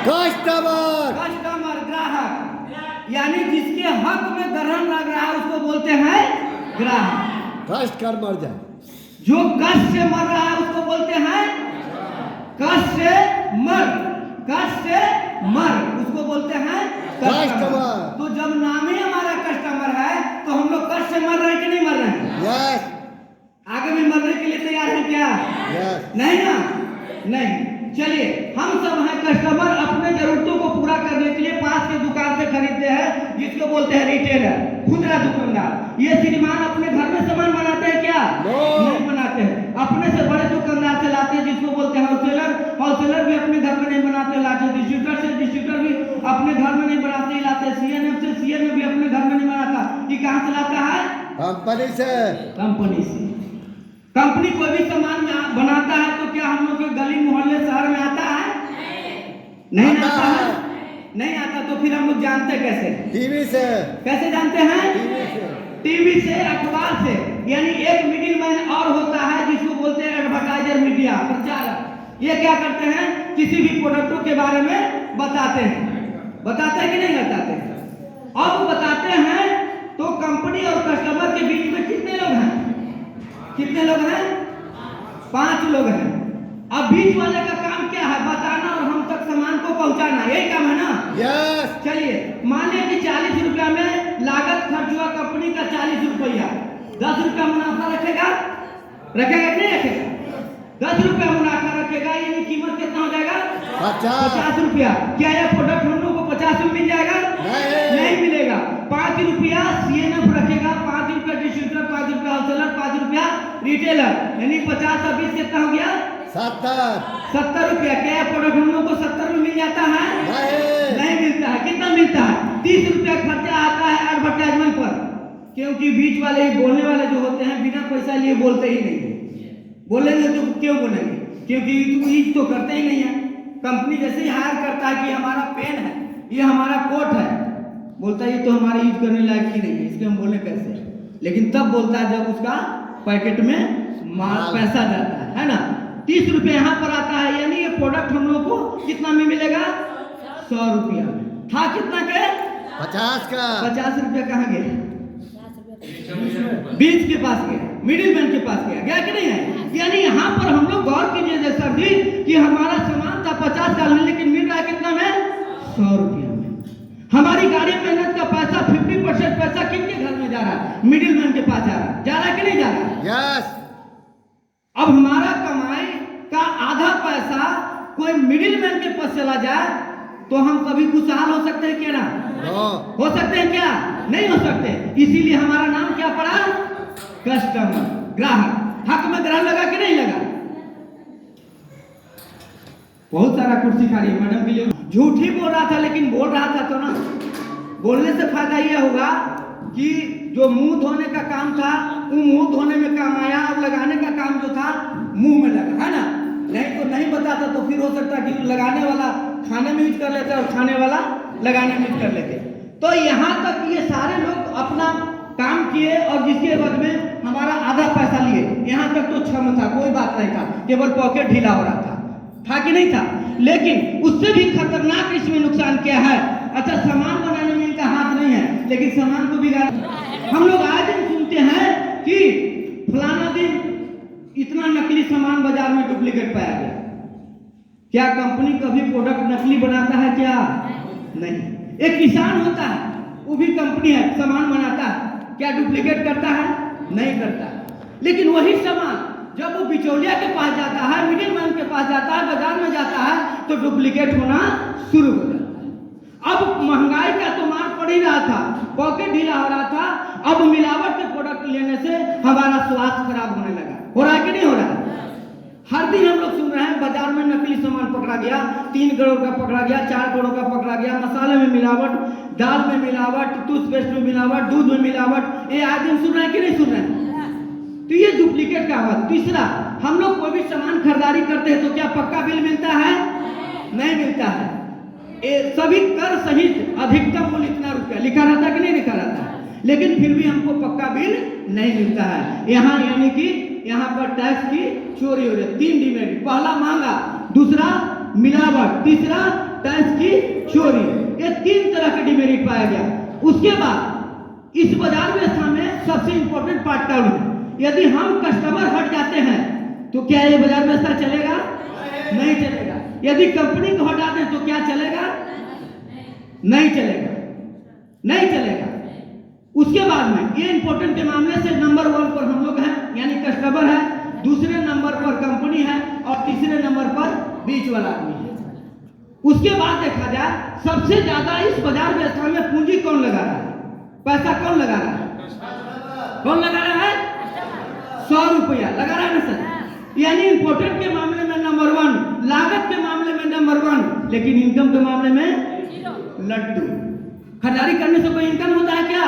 Customer. Customer ग्राहक, यानी जिसके हक में ग्रहण लग रहा है उसको बोलते हैं ग्राहक। कष्ट कर मर जाए। जो कष्ट से मर रहा है उसको बोलते हैं कष्ट से मर, कष्ट से मर उसको बोलते हैं कस्टमर। तो जब नाम ही हमारा कस्टमर है तो हम लोग कष्ट से मर रहे हैं कि नहीं मर रहे हैं? यस आगे भी मरने के लिए तैयार है क्या? यस। नहीं ना? नहीं। चलिए, हम सब हैं कस्टमर, अपने जरूरतों को पूरा करने के लिए पास के दुकान से खरीदते हैं, जिसको बोलते हैं रिटेलर, खुदरा दुकानदार। ये श्रीमान अपने घर में सामान बनाते हैं क्या? नहीं बनाते हैं। अपने से बड़े दुकानदार से लाते हैं, जिसको बोलते हैं होलसेलर। होलसेलर भी अपने घर में नहीं बनाते, लाते डिस्ट्रीब्यूटर से, डिस्ट्रीब्यूटर भी अपने घर में नहीं बनाते, लाते सीएनएफ से, सीएनएफ भी अपने घर में नहीं बनाता। ये कहाँ से लाता है? कंपनी से। कंपनी से। कंपनी कोई भी सामान बनाता है तो क्या हम लोग के गली मोहल्ले शहर में आता है? नहीं आता है। नहीं आता तो फिर हम लोग जानते कैसे? टीवी से। कैसे जानते हैं? टीवी से। टीवी से, अखबार से। यानी एक मिडिल मैन और होता है जिसको बोलते हैं एडवर्टाइजर, मीडिया प्रचारक। ये क्या करते हैं? किसी भी प्रोडक्टों के बारे में बताते हैं। बताते हैं कि नहीं बताते? अब बताते हैं तो कंपनी और कस्टमर के बीच में कितने लोग हैं? कितने लोग हैं? 5 लोग हैं। अब बीच वाले का काम क्या है? बताना और हम तक सामान को पहुंचाना, यही काम है ना? यस। चलिए, मान लिया कि 40 रुपया में लागत खर्च हुआ कंपनी का 40 रुपया, 10 रुपया मुनाफा रखेगा? रखेगा कि नहीं रखेगा? 10 रुपया मुनाफा रखेगा, यानी कीमत कितना हो जाएगा? 50 रुपया। क्या यह प्रोडक्ट हम लोग को 50 में मिल जाएगा? नहीं मिलेगा। 5 रुपया सीएनएफ रखेगा, 5 रुपया डिस्ट्रीब्यूटर, 5 रुपया होलसेलर, 5 रुपया रिटेलर, यानी 50 और 20 कितना हो गया? 70 रुपया। क्या यह प्रोडक्ट हम लोग को 70 में मिल जाता है? नहीं मिलता है। कितना मिलता है? 30 रुपया खर्चा आता है एडवर्टाइजमेंट पर, क्योंकि बीच वाले बोलने वाले जो होते हैं बिना पैसा लिए बोलते ही नहीं है। बोलेंगे तो क्यों बोलेंगे? क्योंकि तुम यूज तो करते ही नहीं है। कंपनी जैसे ही हायर करता है कि हमारा पेन है, ये हमारा कोट है, बोलता है ये तो हमारे यूज करने लायक ही नहीं है, इसके हम बोले कैसे? लेकिन तब बोलता है जब उसका पैकेट में पैसा जाता है ना? 30 रुपये यहाँ पर आता है, यानी ये प्रोडक्ट हम लोग को कितना में मिलेगा? 100 रुपया में। था कितना के? 50 का। 50 रुपया कहाँ गया? बीच के पास गया, मिडिल मैन के पास गया कि नहीं है? यानी यहाँ पर हम लोग गौर कीजिए सर जी कि हमारा सामान था 50 का, लेकिन मिल रहा है कितना में? 100 रुपया में। हमारी गाड़ी मेहनत का पैसा 50% पैसा किनके घर में जा रहा है? मिडिल मैन के पास जा रहा है कि नहीं जा रहा है? यस। अब हमारा कमाई का आधा पैसा कोई मिडिल मैन के पास चला जाए तो हम कभी खुशहाल हो सकते हैं क्या? ना हो सकते हैं क्या? नहीं हो सकते। इसीलिए हमारा नाम क्या पड़ा? कस्टमर, ग्राहक। हक में ग्रहण लगा कि नहीं लगा? बहुत सारा कुर्सी खाली है मैडम के लिए। झूठ ही बोल रहा था, लेकिन बोल रहा था तो ना। बोलने से फायदा यह होगा कि जो मुंह धोने का काम था वो मुंह धोने में काम आया, और लगाने का काम जो था मुंह में लगा, है ना? नहीं तो नहीं बताता तो फिर हो सकता कि लगाने वाला खाने में यूज कर लेते और खाने वाला लगाने में यूज कर लेते। तो यहाँ तक ये सारे लोग अपना काम किए और जिसके बाद में हमारा आधा पैसा लिए, यहाँ तक तो क्षम था, कोई बात नहीं था, केवल पॉकेट ढीला हो रहा था कि नहीं था? लेकिन उससे भी खतरनाक इसमें नुकसान क्या है? अच्छा, सामान बनाने में इनका हाथ नहीं है, लेकिन सामान को बिगाड़। हम लोग आज सुनते हैं कि फलाना दिन इतना नकली सामान बाजार में डुप्लीकेट पाया गया। क्या कंपनी कभी प्रोडक्ट नकली बनाता है क्या? नहीं। एक किसान होता है, वो भी कंपनी है, सामान बनाता है, क्या डुप्लीकेट करता है? नहीं करता। लेकिन वही सामान जब वो बिचौलिया के पास जाता है, मिडिल मैन के पास जाता है, बाजार में जाता है, तो डुप्लीकेट होना शुरू हो जाता है। अब महंगाई का तो मार पड़ ही रहा था, पॉकेट ढीला हो रहा था। अब मिलावट के प्रोडक्ट लेने से हमारा स्वास्थ्य खराब होने लगा। हो रहा है कि नहीं हो रहा है? हर दिन हम लोग सुन रहे हैं बाजार में नकली सामान पकड़ा गया, 3 करोड़ का पकड़ा गया, 4 करोड़ का पकड़ा गया, मसाले में मिलावट, दाल में मिलावट, टूथपेस्ट में मिलावट, दूध में मिलावट। ये आज दिन सुन रहे हैं कि नहीं सुन रहे हैं? तो ये डुप्लीकेट का हुआ। तीसरा, हम लोग कोई भी सामान खरीदारी करते हैं तो क्या पक्का बिल मिलता है? नहीं मिलता है। सभी कर सहित अधिकतम मूल्य इतना रुपया लिखा रहता है कि नहीं लिखा रहता है? लेकिन फिर भी हमको पक्का बिल नहीं मिलता है। यहाँ यानी कि यहाँ पर टैक्स की चोरी हो रही है। 3 डिमेरिट, पहला महंगा, दूसरा मिलावट, तीसरा टैक्स वाला का डिमेरिट पाया गया। उसके बाद इस बाजार व्यवस्था में सबसे इंपॉर्टेंट पार्ट टाउन है। यदि हम कस्टमर हट जाते हैं तो क्या ये बाजार व्यवस्था चलेगा? नहीं चलेगा। यदि कंपनी को हटा दें तो क्या चलेगा? नहीं चलेगा, नहीं चलेगा। उसके बाद में ये इंपॉर्टेंट के मामले से नंबर 1 पर हम लोग हैं, यानी कस्टमर है, दूसरे नंबर पर कंपनी है और तीसरे नंबर पर बीच वाला आदमी है। उसके बाद देखा जाए सबसे ज्यादा इस बाजार व्यवस्था में पूंजी कौन लगा रहा है? पैसा कौन लगा रहा है? कौन लगा रहा है? 100 रुपया लगा रहा है ना सर। यानी इंपोर्टेंट के मामले में नंबर 1, लागत के मामले में नंबर 1, लेकिन इनकम के मामले में लड्डू। खरीदारी करने से कोई इनकम होता है क्या?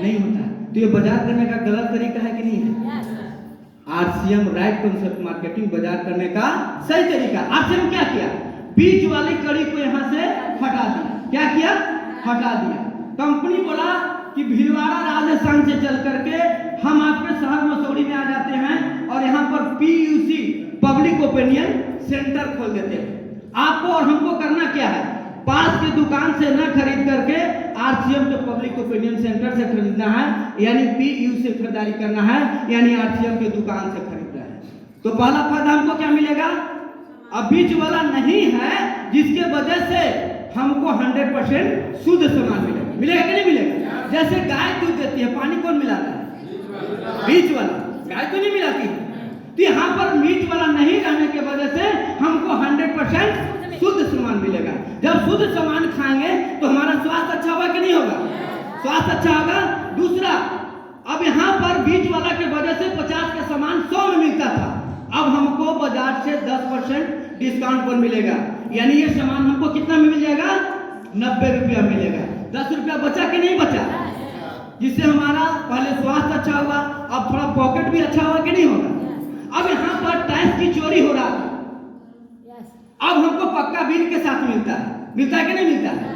नहीं होता है। तो ये बाजार करने का गलत तरीका है कि नहीं है? आरसीएम राइट कॉन्सेप्ट मार्केटिंग बाजार करने का सही तरीका। आरसीएम क्या किया? बीच वाली कड़ी को यहां से हटा दिया। क्या किया? हटा दिया। कंपनी बोला कि भीलवाड़ा राजस्थान से चल करके हम आपके शहर मसूरी में आ जाते हैं और यहाँ पर पीयूसी पब्लिक ओपिनियन सेंटर खोल देते हैं। आपको और हमको करना क्या है? पास की दुकान से न खरीद करके आरसीएम के पब्लिक ओपिनियन सेंटर से खरीदना है, यानी पीयूसी से खरीदारी करना है, यानी आरसीएम की दुकान से खरीदना है। तो पहला फायदा हमको क्या मिलेगा? अब बीच वाला नहीं है, जिसके वजह से हमको 100% शुद्ध सामान मिलेगा। मिलेगा कि नहीं मिलेगा? जैसे गाय दूध देती है, पानी कौन मिलाता है? बीच वाला। गाय तो नहीं मिलाती है। तो यहाँ पर मीट वाला नहीं रहने के वजह से हमको 100% शुद्ध सामान मिलेगा। जब शुद्ध सामान खाएंगे तो हमारा स्वास्थ्य अच्छा होगा कि नहीं होगा? स्वास्थ्य अच्छा होगा। दूसरा, अब यहाँ पर बीच वाला के वजह से 50 का सामान 100 में मिलता था, अब हमको बाजार से 10% डिस्काउंट पर मिलेगा। यानी ये सामान हमको कितना में मिल जाएगा? 90 रुपया मिलेगा। 10 रुपया बचा कि नहीं बचा? जिससे हमारा पहले स्वास्थ्य अच्छा होगा, अब थोड़ा पॉकेट भी अच्छा होगा कि नहीं होगा? अब यहाँ पर टैक्स की चोरी हो रहा है, अब हमको पक्का बिल के साथ मिलता है। मिलता है कि नहीं मिलता है?